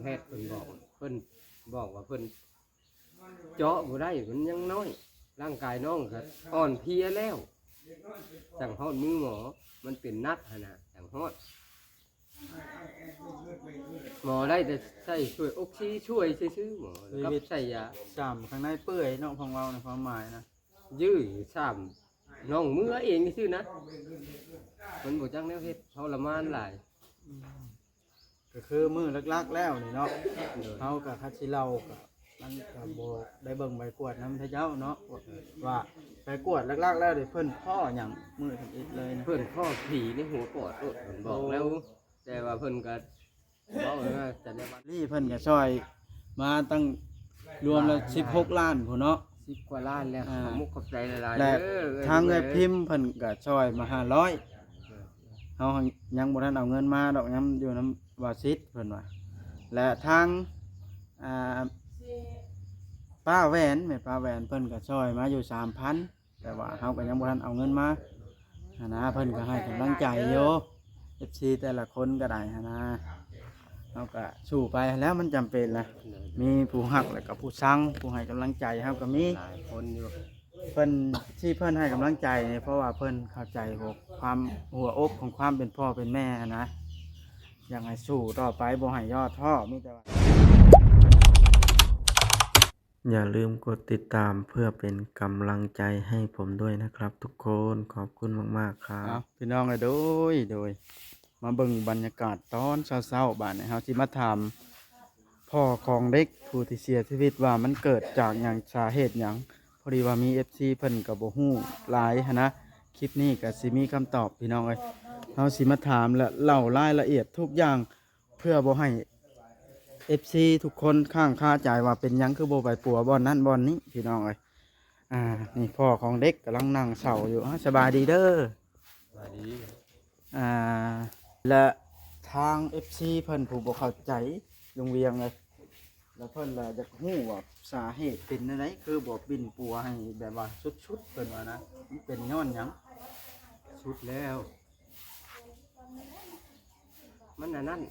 แพทย์เพิ่นบอกว่าเพิ่นเจาะบ่ได้มันยังน้อยร่างกายน้องก็อ่อนเพลียแล้วจังฮอดมือหมอมันเป็นนักหั่นน่ะจังฮอดหมอได้แต่ใส่ช่วยออกซิช่วยซื่อๆหมอแล้วก็ใส่ยาข้างในเปื่อยเนาะของเราในความหมายนะยื้อซ้ำน้องมือเองซื่อนะมันบ่จักแนวเฮ็ดทรมานหลายก็คือมือลักๆแล้วนี่เนาะเขากับคัดสิเรากับมันกับโบได้เบิ่งใบกวดน้ำทะเจ้าเนาะว่าใบกวดลักๆแล้วเดี๋ยวเพิ่นพ่ออย่างมือทำอิดเลยนะเพิ่นข้อผีในหัวปอดเพิ่นบอกแล้วแต่ว่าเพิ่นก็บอกว่าจะได้ว่านี่เพิ่นก็ช่วยมาตั้งรวมแล้ว16 ล้านพุ่นเนาะ10 กว่าล้านแล้วขอมุกขอบใจหลายๆและเด้อทางเงินพิมพ์เพิ่นก็ช่วยมา500เฮายังบ่ทันเอาเงินมาดอกยังอยู่นำวาซิดเพิ่นว่าและทางอ่าป้าแหวนแม่ป้าแหวนเพิ่นก็ช่วยมาอยู่ 3,000 แต่ว่าเฮาก็ยังบ่ทันเอาเงินมานะเพิ่นก็ให้กำลังใจอยู่ FC แต่ละคนก็ได้นะเฮาก็สู้ไปแล้วมันจำเป็นนะมีผู้ฮักแล้วก็ผู้ชังผู้ให้กำลังใจเฮาก็มีหลายคนอยู่เพิ่นที่เพิ่นให้กำลังใจเนี่ยเพราะว่าเพิ่นเข้าใจหัวอกของความเป็นพ่อเป็นแม่นะอยากให้สู้ต่อไปบ่ให้ย่อท้อมีแต่ว่าอย่าลืมกดติดตามเพื่อเป็นกำลังใจให้ผมด้วยนะครับทุกคนขอบคุณมากๆครับพี่น้องโดยมาเบิ่งบรรยากาศตอนเช้าๆบ้านนี้เฮาสิมาถามพ่อของเด็กผู้ที่เสียชีวิตว่ามันเกิดจากหยังสาเหตุหยังพอดีว่ามี FC เพิ่นก็บ่ฮู้หลายหันนะคลิปนี้ก็สิมีคำตอบพี่น้องเอ้ยเฮาสิมาถามและเล่ารายละเอียดทุกอย่างเพื่อบ่ให้ FC ทุกคนข้างคาใจว่าเป็นหยังคือบ่ไปปัวบ่อนนั้นบ่อนนี้พี่น้องเอ้ยนี่พ่อของเด็กกำลังนั่งเศร้าอยู่สบายดีเด้อสวัสดีอ่าและทาง FC เพิ่นผู้บ่เข้าใจโรงเรียนเลยแล้วเพิ่นล่ะอยากฮู้ว่าสาเหตุเป็นจังไดคือบ่บินปัวให้แบบว่าสุดๆเพิ่นว่านะมันเป็นย้อนหยังสุดแล้วมันอันนั้น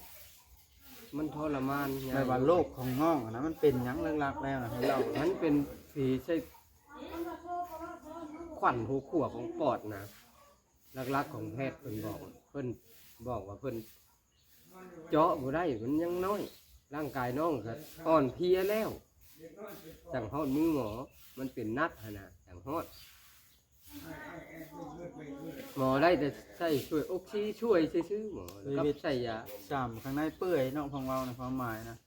มันทรมานแบบว่าโรคของน้องนะมันเป็นหยังหลักๆแล้วนะให้เรามันเป็นผีใช่ขวัญหัวขั่วของปอดนะลักๆของแพทย์เพิ่นบอกว่าเพิ่นเจาะบ่ได้มันยังน้อยร่างกายน้องก็อ่อนเพลียแล้วจังฮอดมือหมอมันเป็นนักหั่นน่ะจังฮอดหมอได้แต่ใส่ช่วยออกซิช่วยซื่อๆหมอแล้วก็ใส่ยาข้างในเปื่อยเนาะของเราในความหมายนะ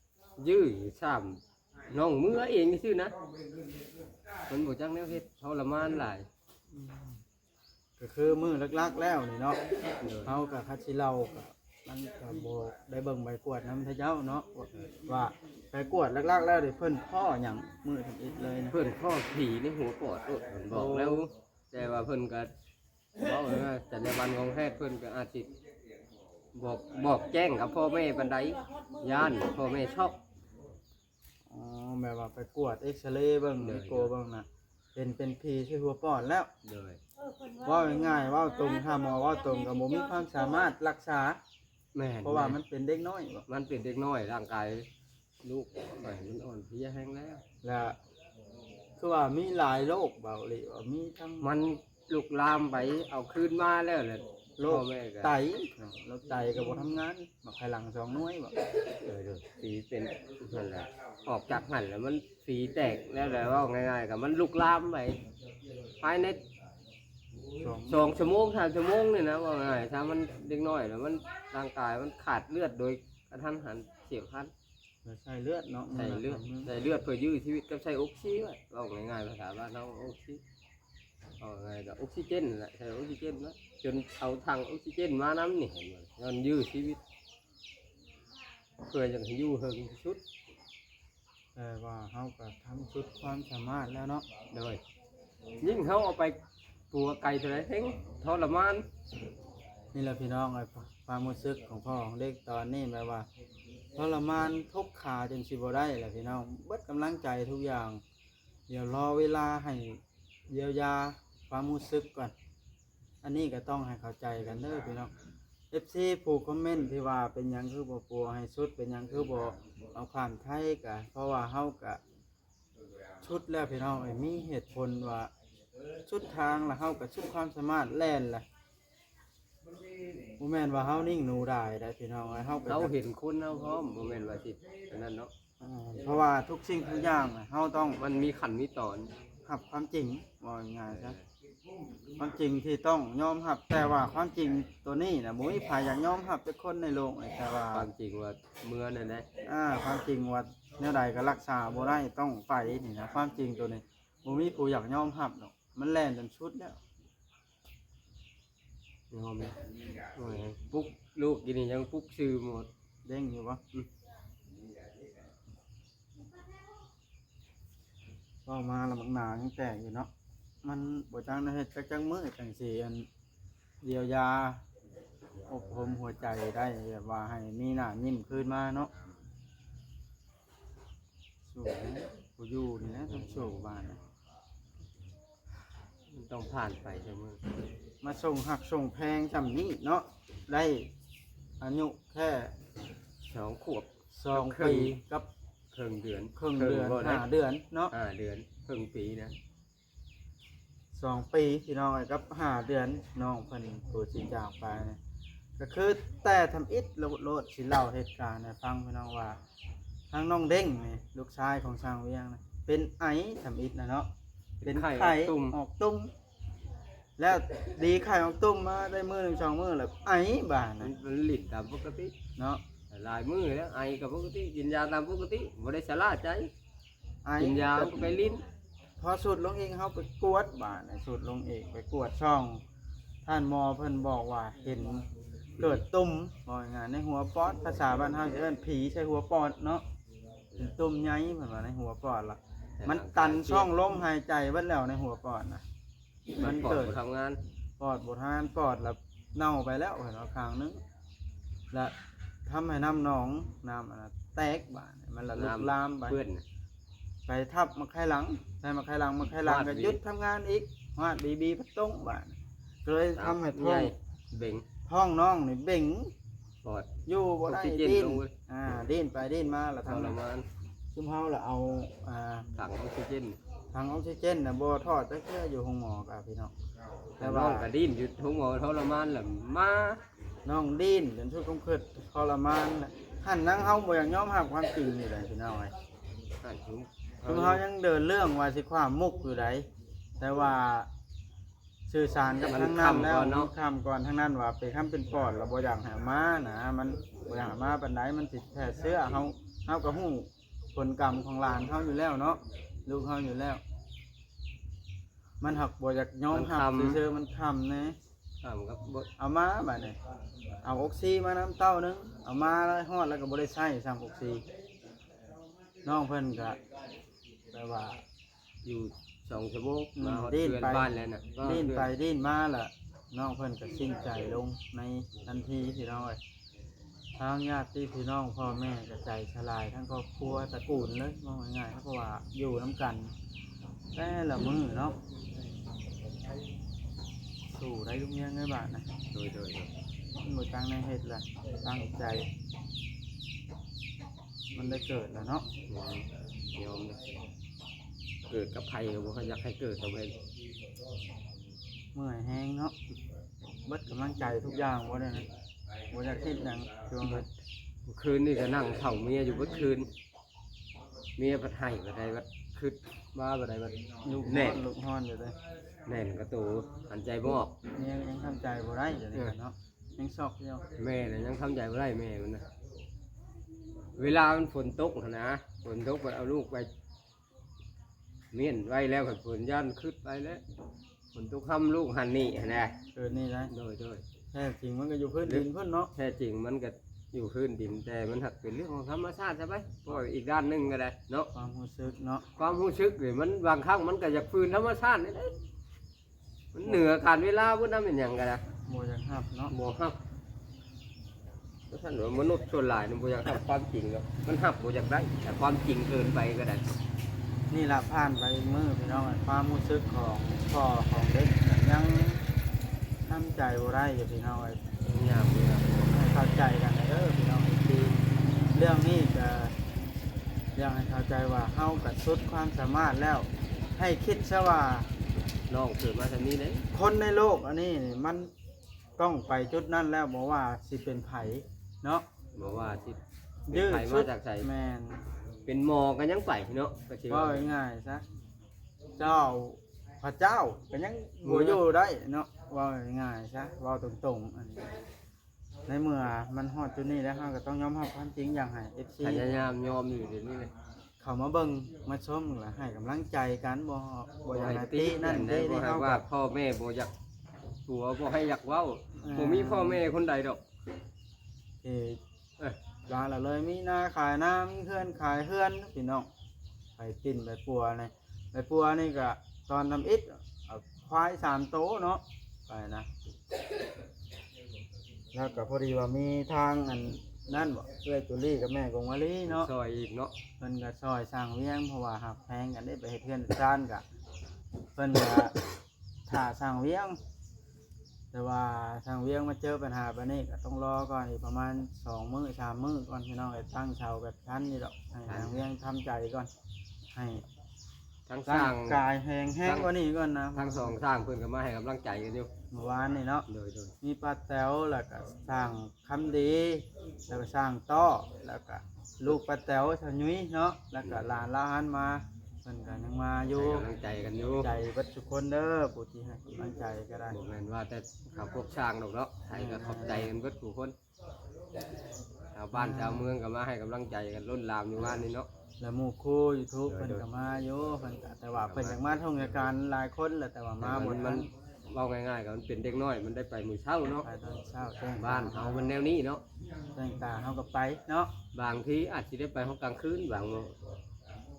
ยื้อซ้ำน้องมือเองซื่อนะมันบ่จักแนวเฮ็ดทรมานหลายก็คือมือลักๆแล้วนี่เนาะเฮากับคัดสิเรากับมันก็บ่ได้เบิ่งใบกวดน้ำทะเจ้าเนาะว่าใบกวดลักๆแล้วเดี๋ยวเพิ่นพ่อหยังมือทำอิดเลยเพิ่นข้อผีในหัวปอดเพิ่นบอกแล้วแต่ว่าเพิ่นก็บอกว่าแต่ในวันของแพทย์เพิ่นก็อาจสิบอกแจ้งกับพ่อแม่ปานใดย่านพ่อแม่ช็อกแบบว่าไปกวดเอ็กซเรย์เบิ่งอีโกเบิ่งน่ะเป็นผีที่หัวปอดแล้วเลยว่าง่ายๆว่าตรงถ้าหมอว่าตรงก็บ่มีความสามารถรักษาแม่นเพราะว่ามันเป็นเด็กน้อยมันเป็นเด็กน้อยร่างกายลูกมันอ่อนเพลียแห้งแล้วคือว่ามีหลายโรคเบาเลยว่ามีทั้งมันลุกลามไปเอาคืนมาแล้วแหละโรคไตแล้วไตก็บ่ทำงานบักไขหลัง2หน่วยบ่สีเป็นนั่นแหละออกจากหั่นแล้วมันสีแตกแล้วว่าง่ายๆก็มันลุกลามไปภายใน2 ชั่วโมง3 ชั่วโมงนี่นะว่าง่ายถ้ามันเด็กน้อยแล้วมันร่างกายมันขาดเลือดโดยกระทันหันเฉียบพลันใส่เลือดเนาะใส่เลือดเพื่อยื้อชีวิตกับใส่ออกซิไว้ว่าง่ายๆภาษาบ้านเราออกซิไงก็ออกซิเจนแหละใส่ออกซิเจนนะจนเอาถังออกซิเจนมาน้ำนี่ย้อนยื้อชีวิตเพื่อจะอยู่เฮิงที่สุดแต่ว่าเฮาก็ทำสุดความสามารถแล้วเนาะโดยยิ่งเขาเอาไปปัวไก่ตัวไหนเท่งทรมานนี่แหละพี่น้องไอ้ความรู้สึกของพ่อของเด็กตอนนี้แบบว่าทรมานทุกขาจนสิบ่ได้แหละพี่น้องเบิดกำลังใจทุกอย่างเดี๋ยวรอเวลาให้เยียวยาความรู้สึกก่อนอันนี้ก็ต้องให้เข้าใจกันเด้อพี่น้อง FC ผู้คอมเมนต์ที่ว่าเป็นหยังคือบ่ปัวให้ชุดเป็นหยังคือบ่เอาข้ามไทยกะเพราะว่าเฮากะชุดแล้วพี่น้องมีเหตุผลว่าชุดทางแล้วเฮากะชุดความสามารถแล่นล่ะบ่แม่นว่าเฮานิ่งหนูได้ได้พี่น้องเฮาก็ เราเห็นคนเราพร้อมบ่แม่นว่าสิอันนั้นเนาะ เพราะว่าทุกสิ่งทุกอย่างเฮาต้อง มันมีขั้นมีตอน รับความจริงว่าง่ายๆซะความจริงที่ต้องยอมรับแต่ว่าความจริงตัวนี้นะบ่มีใครอยากยอมรับทุกคนในโลกเลยแต่ว่า ความจริงว่าเมื่อนั่นนะ ความจริงว่าแนวใดก็รักษาบ่ได้ต้องไปนี่นะความจริงตัวนี้บ่มีผู้อยากยอมรับดอกมันแล่นจนชุดแล้ว ยอมเลยโอ้ยปลุ๊กลูกกินนี่ยังปลุ๊กชื่อหมด เด้งอยู่บ่ก็มาแล้วมันหนายังแตกอยู่เนาะมันบ่จังได้เฮ็ดจักมื้อจังสิอันเยียวยาอบรมหัวใจได้แบบว่าให้มีหน้ายิ้มคืนมาเนาะสู้ผู้อยู่นี่นะต้องสู้บ้านนะ มันต้องผ่านไปเสมอ มาส่งหักส่งแพงจำนี้เนาะได้อายุแค่ 2 ขวบ 2 ปีกับ ครึ่งเดือน ครึ่งเดือน บ่ได้ 5 เดือนเนาะ 5 เดือนครึ่งปีนะ 2 ปีพี่น้องไอ้กับ5 เดือนน้องเพิ่นผู้สิจากไปนะก็คือแต่ทำอิฐโลดสิเล่าเหตุการณ์ให้ฟังพี่น้องว่าทางน้องเด้งนี่ลูกชายของช่างเวียงนะเป็นไอทำอิฐนะเนาะเป็นไข่ ตุ่ม ออกตุ้มแล้วดีไข่ออกตุ้มมาได้มื้อหนึง2 มื้อแล้วไอบาด มั นะ นหลิดตามปกติ เนาะ หลายมือแล้วไอกับปกติกินยาตามปกติบ่ได้ชะล่าใจ ไอ กินยาก็ไปลิ้น พอสุดลงเองเขาไปกวดบาดนะสุดลงเองไปกวดช่อง ท่านหมอเพิ่นบอกว่าเห็นเกิดตุ่มบอกงานในหัวปอดภาษาบ้านเฮาจะเอิ้นผีใส่หัวปอดเนาะเป็นตุ่มใหญ่เพิ่นว่าในหัวปอดล่ะมันตันช่องลมหายใจเบิดแล้วในหัวปอดนะ มันเกิดทำงาน ปอดบ่ทานปอดแล้วเน่าไปแล้วเพิ่นว่าข้างนึงและทำให้น้ำหนองน้ำอันนั้นแตกบาดมันละลุกลามไป เพื่อนน่ะ ไปทับมาไข่หลังใส่มาไข่หลังมาไข่หลัง วาด ก็ บี หยุดทำงานอีกวาดบีพัดตรงบ้านก็เลยทำให้ท้อง เบ่ง ท้องน้องนี่เบ่ง ปอด อยู่บ่ได้ ออกซิเจน ดิ้น ลงเว้ย ดิ้นไปดิ้นมาแล้ว ท ทาง รมาน ซุมเฮาล่ะเอาถังออกซิเจน ทางออกซิเจนน่ะบ่ทอดแต่แค่อยู่ห้องหมอกับพี่น้อง แต่ แต่ ว่า ว่า กระดิ้นอยู่ทุ่งหมอทรมานแหละมา น้องดิ้นจนทุกข์คิดทรมานน่ะหันนั่งเฮาบ่อยากยอมรับความจริงนี่เลยพี่น้องเอ้ย หันถุง ซุมเฮายังเดินเรื่องว่าสิความมุกอยู่ไดแต่ว่าสื่อสารกับทางนั้นแล้วมันคำก่อนทางนั้นว่าไปคำเป็นปอดแล้วบ่อยากให้เอามานะมันบ่อยากให้มาปานใดมันสิแพ้เชื้อเฮาก็ฮู้ผลกรรมของหลานเฮาอยู่แล้วเนาะลูกเฮาอยู่แล้ว มันหักบ่อยากยอมรับซื่อๆมันคำแน่ ทำครับบ่ เอามาบัดนี้เอาออกซิมาน้ำเต้านึงเอามาแล้วฮอดแล้วก็บ่ได้ใช้ซ้ำออกซิน้องเพิ่นก็แปลว่า อยู่2 ชั่วโมงมาฮอด ดิ้น เพื่อน ไป บ้านแล้วน่ะก็ ดิ้นไปดิ้นมาล่ะน้องเพิ่นก็สิ้นใจลงในทันทีพี่น้องเอ้ยทางญาติพี่น้องพ่อแม่ก็ใจสลายทั้งครอบครัวตระกูลเลยมองง่ายๆเพราะว่าอยู่น้ำกันแต่ละมื้อเนาะสู้ได้ลูกเมียเงยบาทนะ โดย มันบ่ตั้งในเฮ็ดล่ะตั้งใจ มันได้เกิดแล้วเนาะ ยอมเลยเกิดกับไผก็บ่ค่อยอยากให้เกิดกับเพิ่น เมื่อยแห้งเนาะเบิดกำลังใจทุกอย่างบ่ได้นะบ่อยากคิดหยังช่วงนี้ เมื่อคืนนี่ก็นั่งเฝ้าเมียอยู่เมื่อคืนเมียบัดให้บัดใดบัดคือมาบัดใดบัด ลูก แน่ ลูกฮ้อนอยู่เลย แน่นกระตูหันใจบ่ออก เนี่ยยังทำใจบ่ได้เดี๋ยวนี้กันเนาะยังซอกอยู่ แม่น่ะยังทำใจบ่ได้แม่มันน่ะเวลามันฝนตกหั่นนะฝนตกมันเอาลูกไปเมียนไว้แล้วก็ฝนย่านขึ้นไปแล้วฝนตกค่ำลูกหันนี่หั่นนะ เกิดนี่ได้ โดย แท้จริงมันก็อยู่พื้นดินพื้นเนาะ แท้จริงมันก็อยู่พื้นดินแต่มันหักเป็นเรื่องของธรรมชาติใช่ไหมเพราะว่าอีกด้านหนึงก็ได้เนาะ ความรู้สึกเนาะ ความรู้สึกนี่มันบางครั้งมันก็อยากฟื้นธรรมชาตินี่ได้มันเหนือการเวลาพวกนั้นเป็นอย่างกันนะ บ่อยากรับเนาะ บ่ฮับเพราะฉะนั้นว่ามนุษย์ส่วนหลายนี่บ่อยากทำความจริงครับมันฮับบ่อยากได้แต่ความจริงเกินไปก็ได้ นี่ล่ะผ่านไปมื้อพี่น้องความรู้สึกของพ่อของเด็กยังทำใจบ่ได้อยู่พี่น้อง ยามเนี่ย ให้เข้าใจกันเด้อพี่น้องที่เรื่องนี้ก็อยากให้เข้าใจว่าเฮาก็สุดความสามารถแล้ว ให้คิดซะว่า น้องเกิดมาทางนี้เลย คนในโลกอันนี้นี่มันต้องไปจุดนั้นแล้วบอกว่าสิเป็นไผเนาะ บอกว่าที่ ยืด ไผ สุ มา ด จากไส แมน เป็นหมอกันยังไปเนาะก็สิ ว่าง่ายๆซะเจ้าพระเจ้าก็ยังบ่อยู่ได้เนาะว่าง่ายๆซะว่าตรงๆอันนี้ในเมื่อมันฮอดจุดนี้แล้วเฮาก็ต้องยอมรับความจริงอย่างให้ FC พยายามยอมอยู่เดี๋ยวนี้เลย เข้ามาเบิ่งมาชมและให้กำลังใจกันบ่อยากให้ตินั่น ได้ ติ บ่ นี่ ให้ เฮา ว่า ก็ พ่อแม่บ่อยากตัวบ่ให้อยากเว้าบ่มีพ่อแม่คนใดดอก ที่ เอ้ย ลาละเลยมีนาขายน้ำมีเฮือนขายเฮือนพี่น้องไปปิ่นไปปัวนี่ไปปัวนี่ก็ตอนทำอิฐเอาควาย3โตเนาะไปนะแล้วก็พอดีว่ามีทางอันนั่นบ่เอื้อยจุลี่กับแม่กงวลีเนาะ ซอยอีกเนาะ เพิ่นก็ซอยสร้างเวียงเพราะว่าหักแพงกันได้ไปเฮ็ดเฮือนจานก็เพิ่นก็ถ้าสร้างเวียง แต่ว่าทางเวียงมาเจอปัญหาแบบนี้ก็ต้องรอก่อนอีกประมาณ2 มื้อ 3 มื้อก่อนพี่น้องไอ้ตั้งเสากับชั้นนี่ดอกให้ทางเวียงทำใจก่อนให้ ทั้งส ร่า ร้าง งกายแห้งกว่านี้ก่อนนะ ทั้งสองสร้างเพิ่นก็มาให้กำลังใจกันอยู่ เมื่อวานนี่เนาะ โดย มีป้าแต๋วแล้วก็สร้างคำดีแล้วก็สร้างต้อแล้วก็ลูกป้าแต๋วชะยุ้ยเนาะแล้วก็หลานลาหันมาเพิ่นก็ยังมาอยู่ ให้กำลังใจกันอยู่ ใจเบัดทุกคนเด้อผู้ที่ให้กำลังใจก็ได้ บ่แม่นว่าแต่เขาพวกช่างดอกเนาะให้ก็ขอบใจกันเบิดทุกคนชาวบ้านชาวเมืองก็มาให้กำลังใจกันล้นหลามอยู่บ้านนี้เนาะ แล้วหมู่ครู YouTube เพิ่นก็มาอยู่เพิ่นก็แต่ว่าเพิ่นอยากมาท่องรายการหลายคนแหละแต่ว่ามาบ่ มัน ทัน เว้าง่ายๆก็มันเป็นเด็กน้อยมันได้ไปมื้อเช้าเนาะ ไปตอนเช้าแจ้ง บ้านเฮามันแนวนี้เนาะ แจ้งตาเฮาก็ไปเนาะ บางทีอาจสิได้ไปเฮากลางคืนบางมื้อ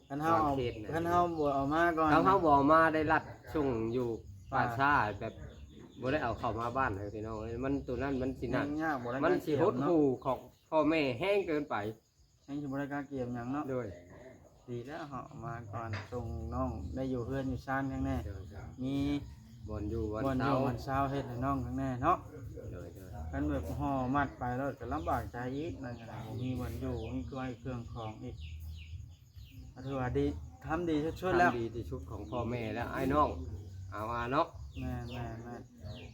คันเฮาเอา บางเขตน่ะ คันเฮาบ่เอามาก่อน ถ้าเฮาบ่มาได้รัดช่วงอยู่ป่าช้าแบบบ่ได้เอาเข้ามาบ้านเลยพี่น้องเอ้ยมันตัวนั้นมันสิน่ะ ยากบ่ได้ มันสิหด เนาะ หู่ของพ่อแม่แห้งเกินไป ยังสิบ่ได้กล้าเกี่ยมหยังเนาะ โดย ดีแล้วเฮาเอามาก่อนส่งน้องได้อยู่เฮือนอยู่ซ่านข้างแน่มี บ่อนอยู่บ่อน บ่อนอ เช้า ยู่บ่อนเช้าเฮ็ดให้น้องข้างแน่เนาะ โดย คันแบบห่อมัดไปแล้วก็ลำบากใจอีกนั่นก็ได้บ่มีบ่อนอยู่มีเครื่องของอีกก็ถือว่าดีทำดีชุดๆแล้ว ทำดีที่สุดของพ่อแม่แล้วไอ้น้องเอามาเนาะ แม่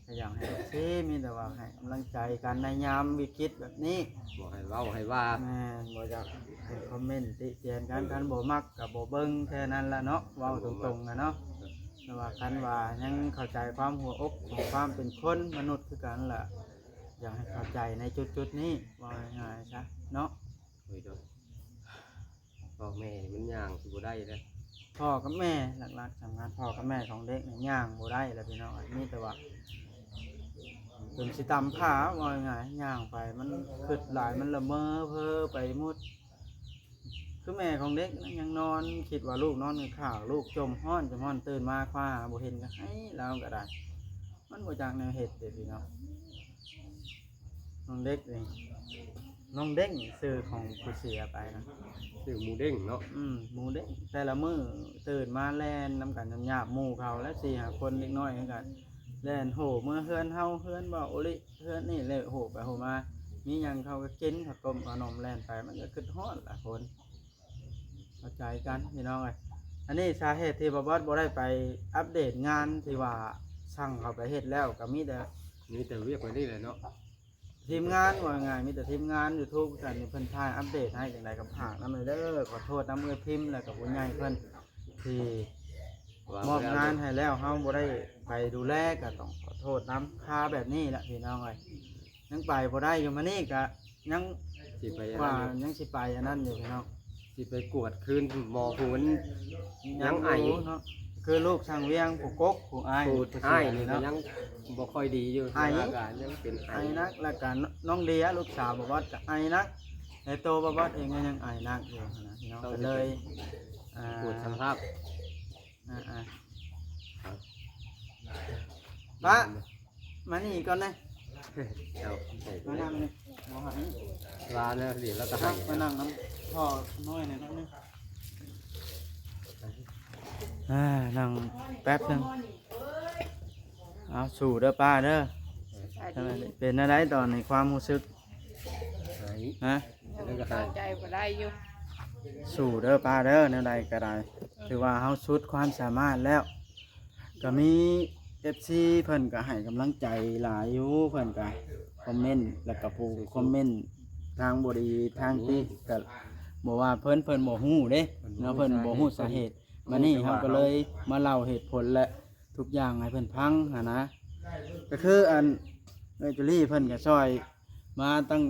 ก็อยากให้ซีมีแต่ว่าให้กำลังใจกันในยามวิกฤตแบบนี้ บ่ให้เว้าให้ว่า แม่บ่อยากให้คอมเมนต์ติเตียนกันคันบ่มักกับบ่เบิ่งแค่นั้นละเนาะเว้าตรงๆนะเนาะแต่ว่าคันว่ายังเข้าใจความหัวอกของความเป็นคนมนุษย์คือกันล่ะอยากให้เข้าใจในจุดๆนี้ว่าง่ายๆซะเนาะ โดยพ่อแม่มันย่างสิบ่ได้เด้อ พ่อกับแม่หลักๆสำคัญพ่อกับแม่ของเด็กเนี่ยย่างบ่ได้แล้วพี่น้องมีแต่ว่าเป็นสิตำผ้าว่าง่ายย่างไปมันขึ้นหลายมันละเมอเพ้อไปหมดคือแม่ของเด็กนะยังนอนคิดว่าลูกนอนกับข้าวลูกจมห้อนตื่นมาคว้าบ่เห็นก็ให้แล้วก็ได้มันบ่จักแนวเฮ็ดเด้พี่น้องน้องเด็กนี่น้องเด้งชื่อของผู้เสียไปนะ ซื้อหมูเด้งเนาะ หมูเด้งแต่ละมื้อตื่นมาแล่นนำกันหยาบๆหมู่เขาและ4-5คนเล็กน้อยคือกันแล่นโหเมื่อเฮือนเฮาเฮือนบ่โอลิเฮือนนี่เลยโหไปโหมามีหยังเขาก็กินข้าวต้มขนมแล่นไปมันก็ขึ้นฮอดล่ะคนเข้าใจกันพี่น้องเอ้ยอันนี้สาเหตุที่บ่บอสบ่ได้ไปอัปเดตงานที่ว่าสั่งเขาไปเฮ็ดแล้วก็มีแต่ มีแต่เรียกไว้นี่แหละเนาะ ทีมงานว่าไงมีแต่ทีมงาน YouTube กันนี่เพิ่นถ่ายอัปเดตให้จังไดกับภาคนำเด้อขอโทษนำเอ้ยพิมพ์แล้วก็ผู้ใหญ่เพิ่นที่มอบงานให้แล้วเฮาบ่ได้ไปดูแลก็ต้องขอโทษนำค่าแบบนี้แหละพี่น้องเอ้ยยังไปบ่ได้อยู่มานี่ก็ยัง สิไปอัน ว่า นั้นอยู่ ยังสิไปอันนั้นอยู่พี่น้อง สิไปกวดคืนหมอผู้มันยังไอ รู้เนาะคือลูกช่างเวียงผู้กกผู้อ้าย ผู้ ผู้ อ้าย เสี นี่ก็ เนาะ ยังบ่ค่อยดีอยู่ ไอ ร่างกายยังเป็นไอ ไอ้นักแล้วก็น้องเดียลูกสาวบ่บอสก็ไอ้นักในโตบ่บอสเองก็ยังไอ้นักอยู่นะพี่น้องก็เลยปวดสภาพ ป้ามานี่ก่อนนะ เอา มานั่งนี่บ่หัน ลาเนี่ยเดี๋ยวเราก็ ครั ให้ บมานั่งน้ำพ่อน้อยหน่อยนิดนึงนั่งแป๊บนึงเอาสู่เด้อป้าเด้อ ทำไมเป็นอะไรตอนในความรู้สึก หาย ฮะ แล้วก็ เข้า หาย ใจบ่ได้อยู่ สู้เด้อป้าเด้อแนวใดก็ได้ถือว่าเฮาสุดความสามารถแล้ว ก็มี FC เพิ่นก็ให้กำลังใจหลายอยู่เพิ่นก็คอมเมนต์แล้วก็ผู้คอมเมนต์ทางบ่ดีทางติก็บอกว่าเพิ่นบ่ฮู้เด้เนาะเพิ่นบ่ฮู้สาเหตุมานี่เฮาก็เลยมาเล่าเหตุผลและทุกอย่างให้เพิ่นฟังหันนะก็คืออันจุลี่เพิ่นก็ช่วยมาตั้ง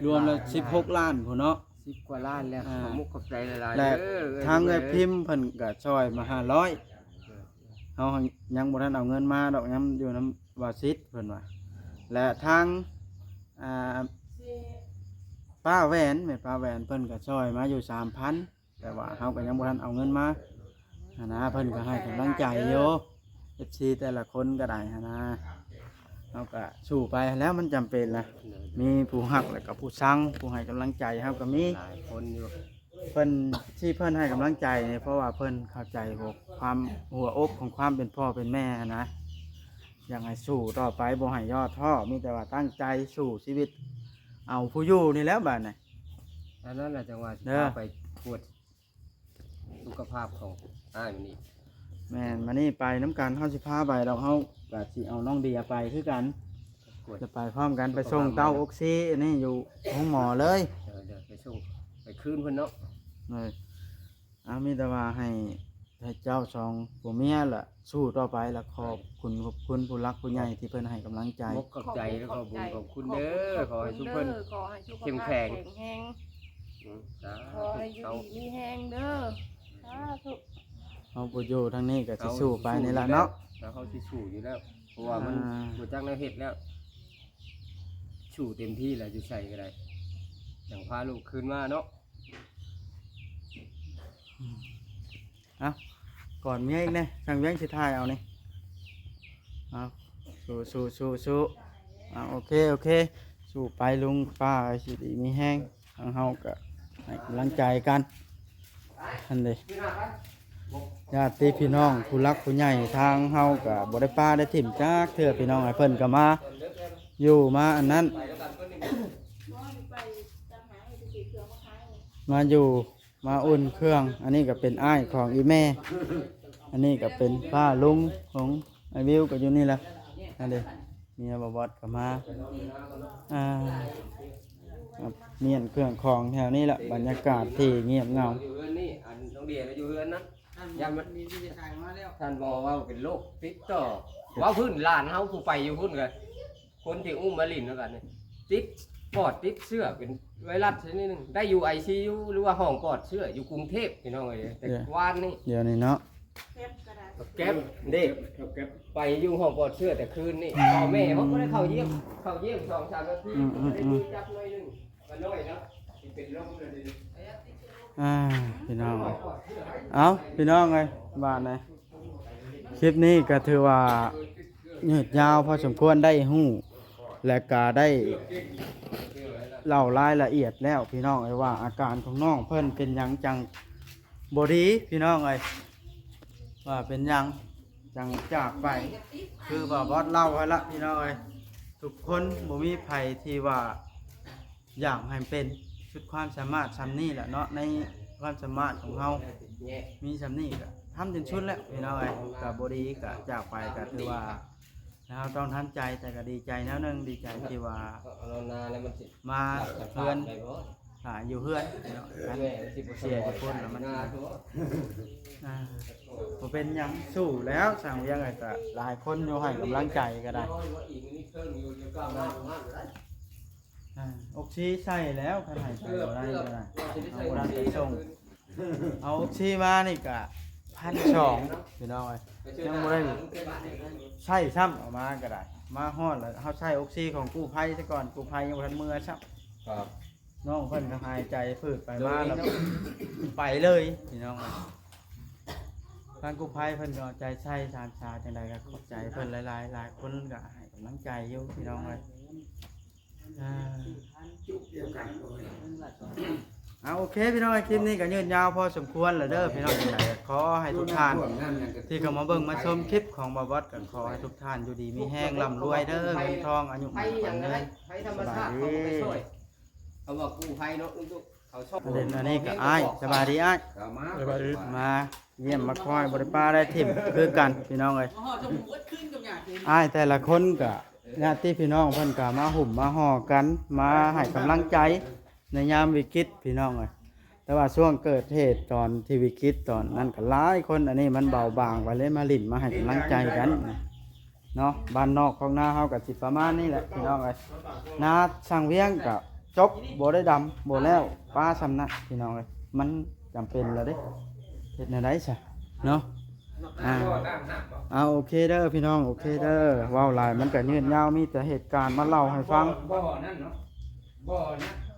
รวมแล้ว16 ล้านพุ่นเนาะ 10 กว่าล้านแล้วขอมุกขอบใจหลายๆ และ เด้อ ทางเงินพิมพ์เพิ่นก็ช่วยมา500เฮายังบ่ทันเอาเงินมาดอกยังอยู่นำวาซิดเพิ่นว่าและทางอ่าป้าแหวนแม่ป้าแหวนเพิ่นก็ช่วยมาอยู่ 3,000 แต่ว่าเฮาก็ยังบ่ทันเอาเงินมาหันนะเพิ่นก็ให้กำลังใจอยู่ FC แต่ละคนก็ได้หันนะเฮาก็สู้ไปแล้วมันจำเป็นล่ะมีผู้ฮักแล้วก็ผู้ชังผู้ให้กำลังใจเฮาก็มี หลายคนอยู่ เพิ่นที่เพิ่นให้กำลังใจเนี่ยเพราะว่าเพิ่นเข้าใจความหัวอกของความเป็นพ่อเป็นแม่นะอยากให้สู้ต่อไปบ่ให้ย่อท้อมีแต่ว่าตั้งใจสู้ชีวิต เอาผู้อยู่นี่แหล้วบัดนี้ อันนั้นแหละจังหวะที่ เด้อ พาไปตรวจสุขภาพของอ้ายมันนี่ แม่นมานี่ไปน้ำกันเฮาสิพาไปเราเฮาก็สิเอาน้องเดียไปคือกัน ตรวจ จะไปพร้อมกันไปส่งเต้าออกซิอันนี้อยู่ห้องหมอเลย เดี๋ยวไปส่งไปคืนเพิ่นเนาะ เลยเอามีแต่ว่าให้เจ้าสองผัวเมียล่ะสู้ต่อไปและขอบคุณผู้รักผู้ใหญ่ที่เพิ่นให้กำลังใจ มกกับใจแล้วก็บุญขอบคุณเด้อขอให้ทุกเพิ่น ขอให้สุขภาพ เข้มแข็ง แรง สา ขอให้อยู่ เอา ดีมีแห้งเด้อสาธุ เอาบ่อยู่ทางนี้ก็สิสู้ไปนี่ล่ะเนาะ แล้วเขาสิสู้อยู่แล้วเพราะว่ามัน อ่า บ่จักแนวเฮ็ดแล้วสู้เต็มที่แล้วอยู่ใส่ก็ได้อย่างพาลูกคืนมาเนาะ เอาก่อนเมียอีกเนี่ยทางเวียงสิทายเอานี่เอาสู้เอาโอเคสู้ไปลุงป้าสิดีมีแห้งทางเฮาก็ให้กำลังใจกันอันเด้ญาติพี่น้องผู้รักผู้ใหญ่ทางเฮาก็บ่ได้ป้าได้ถิ่มจักเทื่อพี่น้องให้เพิ่นก็มาอยู่มาอันนั้น มาอยู่มาอุ่นเครื่อง อันนี้ก็เป็นอ้ายของอีแม่ อันนี้ก็เป็นป้าลุงของไอวิวก็อยู่นี่แหละนั่นเด้เมียบวชก็มาครับเมียนเครื่องของแถวนี้แหละบรรยากาศที่เงียบเหงา อยู่เฮือนนี่อันน้องเดียก็อยู่เฮือนนั้นยามมันท่านบอกว่าเป็นโรคติดต่อว่าพื้นหลานเฮาผู้ไปอยู่พุ่นกันคนที่อุ้มมาลินแล้วกันนี่ติดปอดติดเชื้อเป็นไวรัสชนิดหนึงได้อยู่ ICU หรือว่าห้องปลอดเชื้ออยู่กรุงเทพพี่น้องเอ้ยแต่วานนี่ เดี๋ยวนี้เนาะ แก๊ปเด็กไปอยู่ห้องปลอดเชื้อแต่คืนนี่พ่อแม่เขาก็ได้เข้าเยี่ยม2-3 นาทีได้ดูจับหน่อยหนึงก็น้อยเนาะที่เป็นลมเลยดิ พี่น้องเอาพี่น้องไงบ้านไหนคลิปนี้ก็ถือว่ายืดยาวพอสมควรได้หู้และก็ได้เล่ารายละเอียดแล้วพี่น้องไอ้ว่าอาการของน้องเพิ่นเป็นหยังจังบดีพี่น้องไอ้ว่าเป็นหยังจังจากไปคือว่าบอสเล่าไว้ละพี่น้องไอ้ทุกคนบ่มีไผที่ว่าอยากให้เป็นชุดความสามารถซ้ำนี่แหละเนาะในความสามารถของเฮามีซ้ำนี่ก็ทำจนชุดแล้วพี่น้องไอ้กับบดีก็จากไปก็ถือว่าเราต้องทำใจแต่ก็ดีใจแล้วนึงดีใจที่ว่า เอานานแล้วมันสิ มาเพื่อน ไปบ่ อยู่เพื่อนเนาะกัน แม่สิบ่ เสียจะพ้นแล้วมัน งานบ่ บ่เป็นหยังสู้แล้วสั่งยังไงก็หลายคนอยู่ให้กำลังใจก็ได้ อีกนี่เครื่องอยู่อยู่ก้าวหน้าของมันเลย อกซีใส่แล้วคันให้ไปบ่ได้ก็ได้เอาบ่ได้ไปส่งเอาอกซีมานี่ก็1,200พี่น้องเอ้ยยังบ่ได้ใช้ซ้ำเออกมาก็ได้มาฮอดแล้วเฮาใช้อกซีของกู้ภัยซะก่อนกู้ภัยยังบ่ทันมือซ้ำ ครับ น้องเพิ่นก็หายใจพืดไปมาแล้วไปเลยพี่น้องทางกู้ภัยเพิ่นก็เอาใจใส่ทางชาจังใดก็ขอบใจเพิ่นหลายคนก็ให้กำลังใจอยู่พี่น้องเลย เอาโอเคพี่น้องคลิปนี้ก็ยืดยาวพอสมควรแล้วเด้อพี่น้องขอให้ทุกท่านที่เข้ามาเบิ่งมาชมคลิปของบาบอสกันขอให้ทุกท่านอยู่ดีมีแห้งร่ำรวยเด้อเงินทองอายุ ไผ มั่นข อ วั ย่าง ญ ไร เด้อ ไผธรรมชาติเขาไปช่วยเขาบอกกู้ภัยเนาะลูกเขาชอบ ประเด็นอันนี้ก็อ้ายสบายดีอ้ายมาเยี่ยมมาคอยบริปาได้ทิมคือกันพี่น้องเอ้ยอ้ายแต่ละคนก็ญาติพี่น้องเพิ่นก็มาหุ่มมาห่อกันมาให้กำลังใจในยามวิกฤตพี่น้องเอ้ยแต่ว่าช่วงเกิดเหตุตอนที่วิกฤตตอนนั้นก็หลายคนอันนี้มันเบาบางไปเลยมาลิ้นมาให้กำลังใจกันเนาะบ้านนอกของนาเฮาก็สิประมาณนี้แหละพี่น้องเอ้ยนาช่างเวียงก็จบบ่ได้ดำบ่แล้วป้าสำนักพี่น้องเอ้ยมันจำเป็นแล้วเด้เฮ็ดแนวใดซะเนาะเอาโอเคเด้อพี่น้องโอเคเด้อเว้าหลายมันก็ยืดยาวมีแต่เหตุการณ์มาเล่าให้ฟัง บ่อนั่นเนาะบ่อนะ